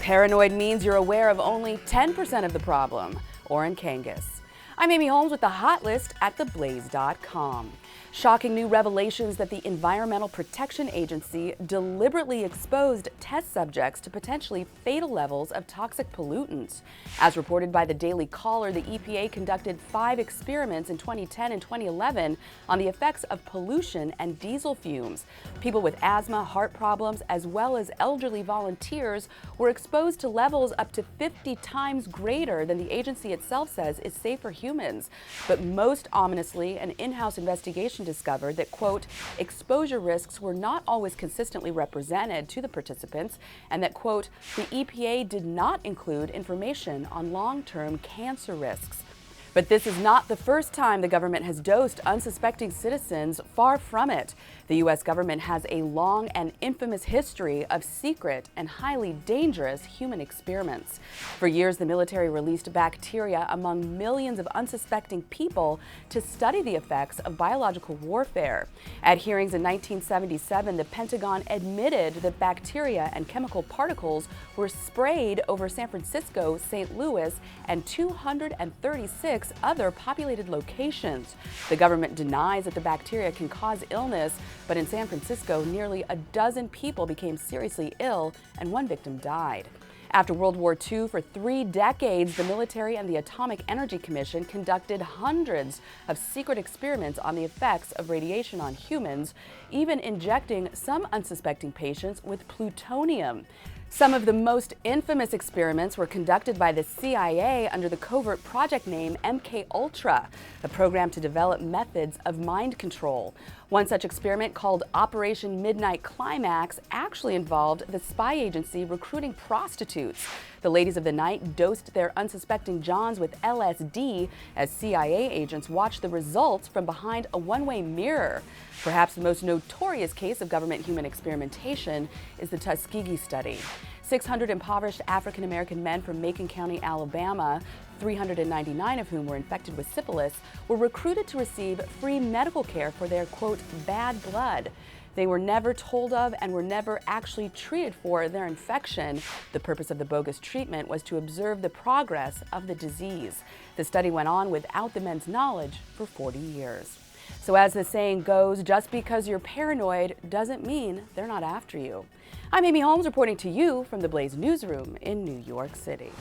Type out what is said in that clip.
Paranoid means you're aware of only 10% of the problem. Oren Kangas. I'm Amy Holmes with the Hot List at theblaze.com. Shocking new revelations that the Environmental Protection Agency deliberately exposed test subjects to potentially fatal levels of toxic pollutants. As reported by the Daily Caller, the EPA conducted 5 experiments in 2010 and 2011 on the effects of pollution and diesel fumes. People with asthma, heart problems, as well as elderly volunteers were exposed to levels up to 50 times greater than the agency itself says is safe for humans. But most ominously, an in-house investigation discovered that, quote, exposure risks were not always consistently represented to the participants, and that, quote, the EPA did not include information on long-term cancer risks. But this is not the first time the government has dosed unsuspecting citizens. Far from it. The U.S. government has a long and infamous history of secret and highly dangerous human experiments. For years, the military released bacteria among millions of unsuspecting people to study the effects of biological warfare. At hearings in 1977, the Pentagon admitted that bacteria and chemical particles were sprayed over San Francisco, St. Louis, and 236 other populated locations. The government denies that the bacteria can cause illness, but in San Francisco, nearly a dozen people became seriously ill and one victim died. After World War II, for 3 decades, the military and the Atomic Energy Commission conducted hundreds of secret experiments on the effects of radiation on humans, even injecting some unsuspecting patients with plutonium. Some of the most infamous experiments were conducted by the CIA under the covert project name MKUltra, a program to develop methods of mind control. One such experiment, called Operation Midnight Climax, actually involved the spy agency recruiting prostitutes. The ladies of the night dosed their unsuspecting Johns with LSD as CIA agents watched the results from behind a one-way mirror. Perhaps the most notorious case of government human experimentation is the Tuskegee Study. 600 impoverished African-American men from Macon County, Alabama, 399 of whom were infected with syphilis, were recruited to receive free medical care for their, quote, bad blood. They were never told of and were never actually treated for their infection. The purpose of the bogus treatment was to observe the progress of the disease. The study went on without the men's knowledge for 40 years. So as the saying goes, just because you're paranoid doesn't mean they're not after you. I'm Amy Holmes reporting to you from the Blaze newsroom in New York City.